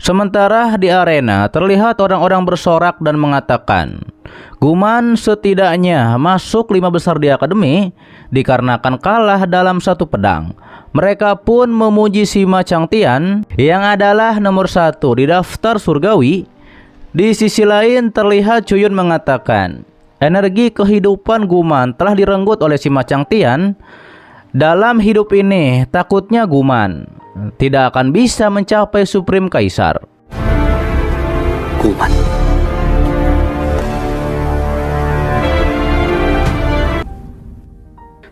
Sementara di arena terlihat orang-orang bersorak dan mengatakan, Guman setidaknya masuk 5 besar di akademi dikarenakan kalah dalam satu pedang. Mereka pun memuji Sima Changtian yang adalah nomor 1 di daftar surgawi. Di sisi lain terlihat Cuyun mengatakan, energi kehidupan Guman telah direnggut oleh Sima Changtian. Dalam hidup ini takutnya Guman tidak akan bisa mencapai Supreme Kaisar. Guman.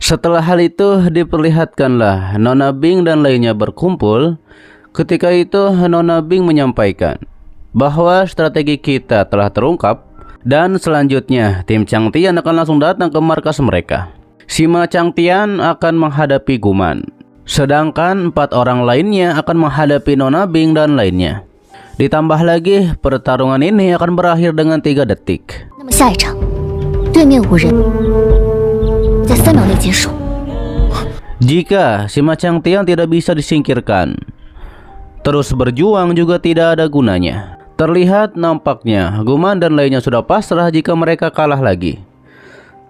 Setelah hal itu diperlihatkanlah Nona Bing dan lainnya berkumpul. Ketika itu Nona Bing menyampaikan bahwa strategi kita telah terungkap dan selanjutnya tim Changtian akan langsung datang ke markas mereka. Sima Changtian akan menghadapi Guman, sedangkan 4 orang lainnya akan menghadapi Nona Bing dan lainnya. Ditambah lagi pertarungan ini akan berakhir dengan 3 detik. Jika Sima Changtian tidak bisa disingkirkan, terus berjuang juga tidak ada gunanya. Terlihat nampaknya Guman dan lainnya sudah pasrah jika mereka kalah lagi.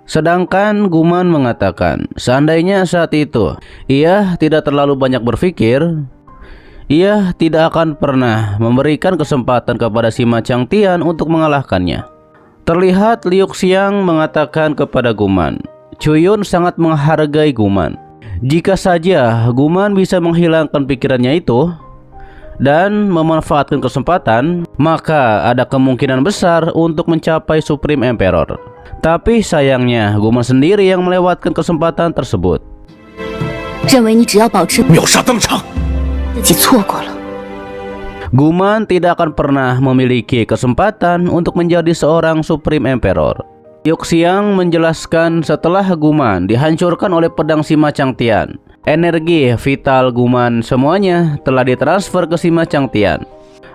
Sedangkan Guman mengatakan, seandainya saat itu ia tidak terlalu banyak berpikir, ia tidak akan pernah memberikan kesempatan kepada Sima Changtian untuk mengalahkannya. Terlihat Liu Xiang mengatakan kepada Guman, Cuyun sangat menghargai Guman. Jika saja Guman bisa menghilangkan pikirannya itu dan memanfaatkan kesempatan, maka ada kemungkinan besar untuk mencapai Supreme Emperor. Tapi sayangnya Guman sendiri yang melewatkan kesempatan tersebut. Guman tidak akan pernah memiliki kesempatan untuk menjadi seorang Supreme Emperor. Liu Xiang menjelaskan setelah Guman dihancurkan oleh pedang Sima Changtian, energi vital Guman semuanya telah ditransfer ke Sima Changtian.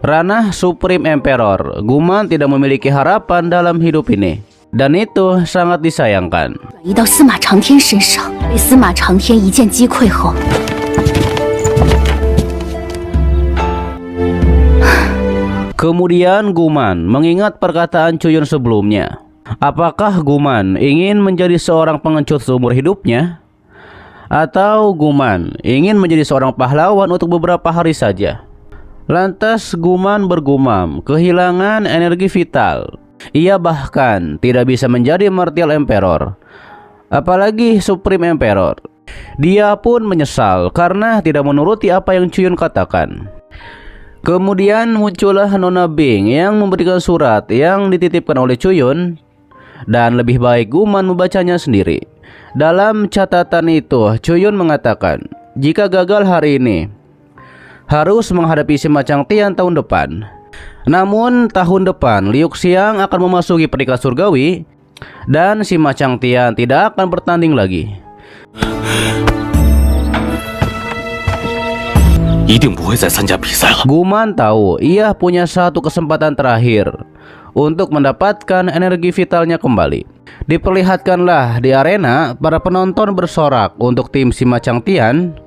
Ranah Supreme Emperor, Guman tidak memiliki harapan dalam hidup ini. Dan itu sangat disayangkan. Kemudian Guman mengingat perkataan Cuyun sebelumnya. Apakah Guman ingin menjadi seorang pengecut seumur hidupnya? Atau Guman ingin menjadi seorang pahlawan untuk beberapa hari saja? Lantas Guman bergumam kehilangan energi vital. Ia bahkan tidak bisa menjadi Martial Emperor, apalagi Supreme Emperor. Dia pun menyesal karena tidak menuruti apa yang Cuyun katakan. Kemudian muncullah Nona Bing yang memberikan surat yang dititipkan oleh Cuyun, dan lebih baik Guman membacanya sendiri. Dalam catatan itu Cuyun mengatakan, jika gagal hari ini harus menghadapi Sima Changtian tahun depan. Namun tahun depan Liu Xiang akan memasuki peringkat surgawi dan Sima Changtian tidak akan bertanding lagi. Guman tahu ia punya satu kesempatan terakhir untuk mendapatkan energi vitalnya kembali. Diperlihatkanlah di arena para penonton bersorak untuk tim Sima Changtian.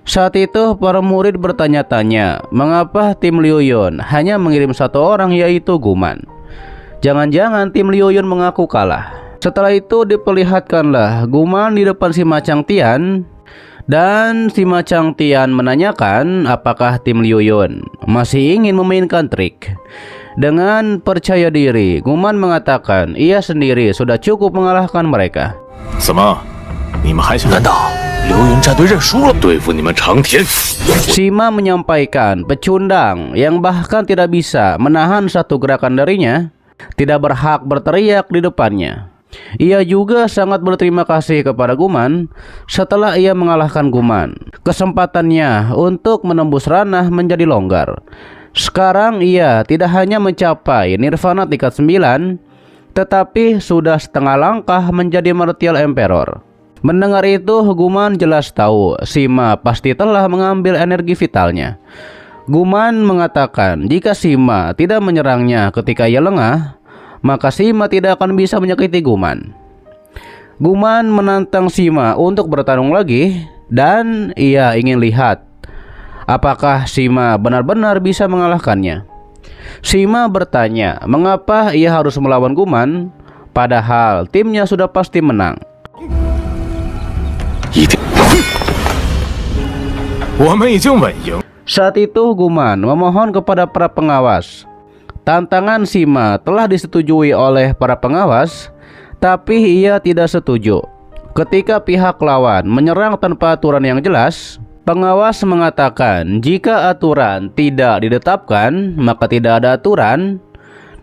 Saat itu para murid bertanya-tanya mengapa tim Liu Yun hanya mengirim 1 orang, yaitu Guman. Jangan-jangan tim Liu Yun mengaku kalah. Setelah itu diperlihatkanlah Guman di depan Sima Changtian, dan Sima Changtian menanyakan apakah tim Liu Yun masih ingin memainkan trik. Dengan percaya diri Guman mengatakan ia sendiri sudah cukup mengalahkan mereka. Sima menyampaikan pecundang yang bahkan tidak bisa menahan satu gerakan darinya tidak berhak berteriak di depannya. Ia juga sangat berterima kasih kepada Guman setelah ia mengalahkan Guman. Kesempatannya untuk menembus ranah menjadi longgar. Sekarang ia tidak hanya mencapai Nirvana tingkat 9, tetapi sudah setengah langkah menjadi Martial Emperor. Mendengar itu, Guman jelas tahu Sima pasti telah mengambil energi vitalnya. Guman mengatakan jika Sima tidak menyerangnya ketika ia lengah, maka Sima tidak akan bisa menyakiti Guman. Guman menantang Sima untuk bertarung lagi, dan ia ingin lihat apakah Sima benar-benar bisa mengalahkannya. Sima bertanya mengapa ia harus melawan Guman, padahal timnya sudah pasti menang. Saat itu Guman memohon kepada para pengawas. Tantangan Sima telah disetujui oleh para pengawas, tapi ia tidak setuju. Ketika pihak lawan menyerang tanpa aturan yang jelas, pengawas mengatakan jika aturan tidak ditetapkan, maka tidak ada aturan,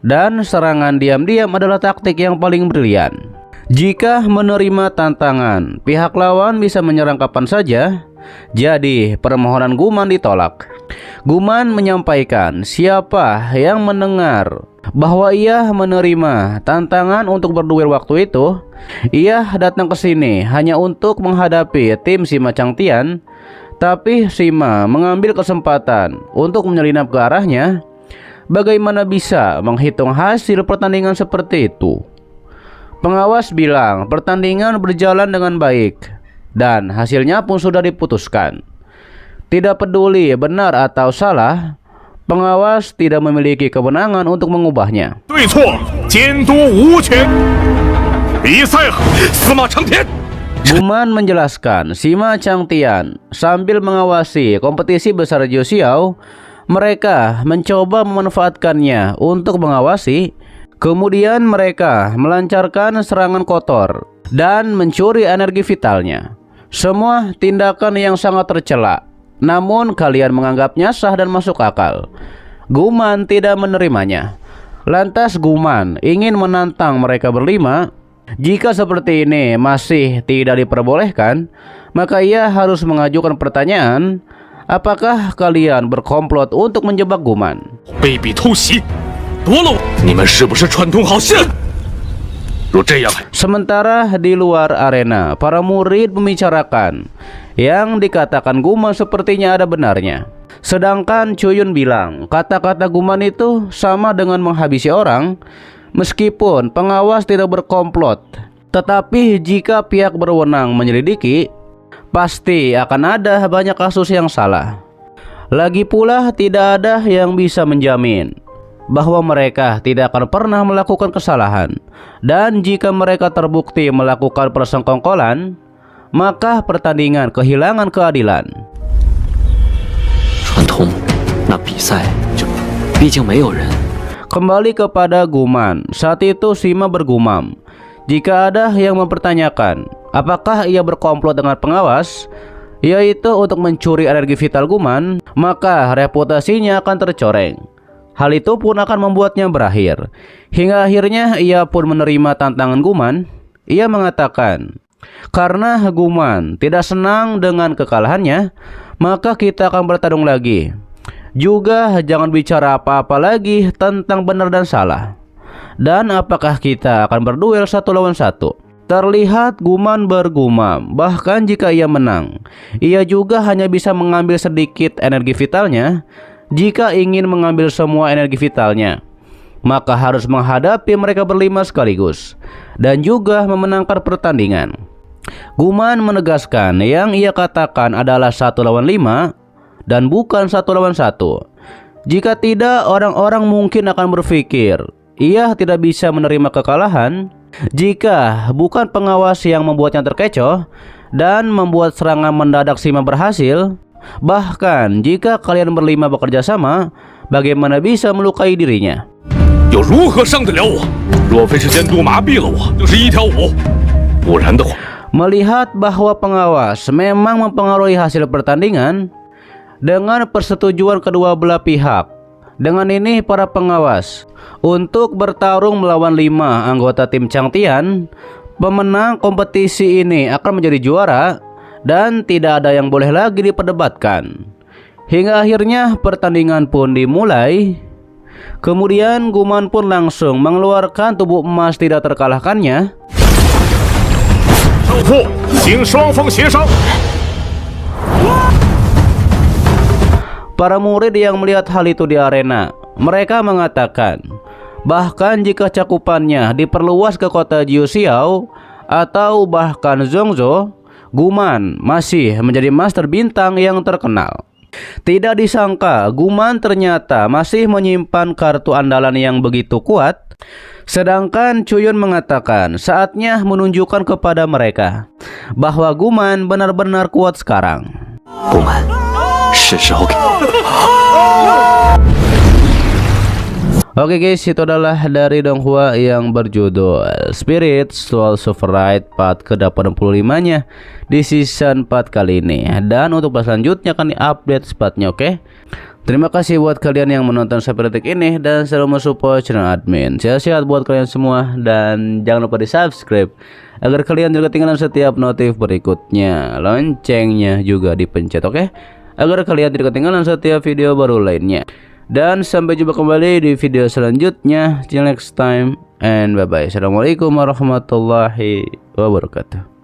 dan serangan diam-diam adalah taktik yang paling brilian. Jika menerima tantangan, pihak lawan bisa menyerang kapan saja, jadi permohonan Guman ditolak. Guman menyampaikan siapa yang mendengar bahwa ia menerima tantangan untuk berduel waktu itu, ia datang ke sini hanya untuk menghadapi tim Sima Changtian. Tapi Sima mengambil kesempatan untuk menyelinap ke arahnya. Bagaimana bisa menghitung hasil pertandingan seperti itu? Pengawas bilang pertandingan berjalan dengan baik dan hasilnya pun sudah diputuskan. Tidak peduli benar atau salah, pengawas tidak memiliki kewenangan untuk mengubahnya. Guman menjelaskan Sima Changtian sambil mengawasi kompetisi besar Jiu Xiao, mereka mencoba memanfaatkannya untuk mengawasi. Kemudian mereka melancarkan serangan kotor dan mencuri energi vitalnya. Semua tindakan yang sangat tercela, namun kalian menganggapnya sah dan masuk akal. Guman tidak menerimanya. Lantas Guman ingin menantang mereka berlima. Jika seperti ini masih tidak diperbolehkan, maka ia harus mengajukan pertanyaan, apakah kalian berkomplot untuk menjebak Guman? Sementara di luar arena, para murid membicarakan yang dikatakan Guman sepertinya ada benarnya. Sedangkan Cuyun bilang kata-kata Guman itu sama dengan menghabisi orang. Meskipun pengawas tidak berkomplot, tetapi jika pihak berwenang menyelidiki, pasti akan ada banyak kasus yang salah. Lagi pula tidak ada yang bisa menjamin bahwa mereka tidak akan pernah melakukan kesalahan. Dan jika mereka terbukti melakukan persengkongkolan, maka pertandingan kehilangan keadilan. Kembali kepada Guman, saat itu Sima bergumam. Jika ada yang mempertanyakan apakah ia berkomplot dengan pengawas, yaitu untuk mencuri energi vital Guman, maka reputasinya akan tercoreng. Hal itu pun akan membuatnya berakhir. Hingga akhirnya ia pun menerima tantangan Guman. Ia mengatakan, karena Guman tidak senang dengan kekalahannya, maka kita akan bertanding lagi. Juga jangan bicara apa-apa lagi tentang benar dan salah. Dan apakah kita akan berduel 1 lawan 1? Terlihat Guman bergumam, bahkan jika ia menang, ia juga hanya bisa mengambil sedikit energi vitalnya. Jika ingin mengambil semua energi vitalnya, maka harus menghadapi mereka berlima sekaligus dan juga memenangkan pertandingan. Guman menegaskan yang ia katakan adalah 1 lawan 5 dan bukan 1 lawan 1. Jika tidak, orang-orang mungkin akan berpikir ia tidak bisa menerima kekalahan jika bukan pengawas yang membuatnya terkecoh dan membuat serangan mendadak Sima berhasil. Bahkan jika kalian berlima bekerja sama, bagaimana bisa melukai dirinya? Melihat bahwa pengawas memang mempengaruhi hasil pertandingan dengan persetujuan kedua belah pihak, dengan ini para pengawas untuk bertarung melawan 5 anggota tim Changtian. Pemenang kompetisi ini akan menjadi juara dan tidak ada yang boleh lagi diperdebatkan. Hingga akhirnya pertandingan pun dimulai. Kemudian Guman pun langsung mengeluarkan tubuh emas tidak terkalahkannya. Para murid yang melihat hal itu di arena, mereka mengatakan bahkan jika cakupannya diperluas ke kota Jiu Xiao atau bahkan Zhongzhou, Guman masih menjadi master bintang yang terkenal. Tidak disangka, Guman ternyata masih menyimpan kartu andalan yang begitu kuat. Sedangkan Cuyun mengatakan saatnya menunjukkan kepada mereka bahwa Guman benar-benar kuat sekarang. Guman, 是时候给 Oke guys, itu adalah dari Donghua yang berjudul Spirit Soul Silverite part ke-85-nya di season 4 kali ini. Dan untuk part selanjutnya akan diupdate sepatnya, oke? Terima kasih buat kalian yang menonton sampai detik ini dan selalu mensupport channel admin. Sehat-sehat buat kalian semua dan jangan lupa di subscribe agar kalian tidak ketinggalan setiap notif berikutnya. Loncengnya juga dipencet, oke? Agar kalian tidak ketinggalan setiap video baru lainnya. Dan sampai jumpa kembali di video selanjutnya. Till next time and bye bye. Assalamualaikum warahmatullahi wabarakatuh.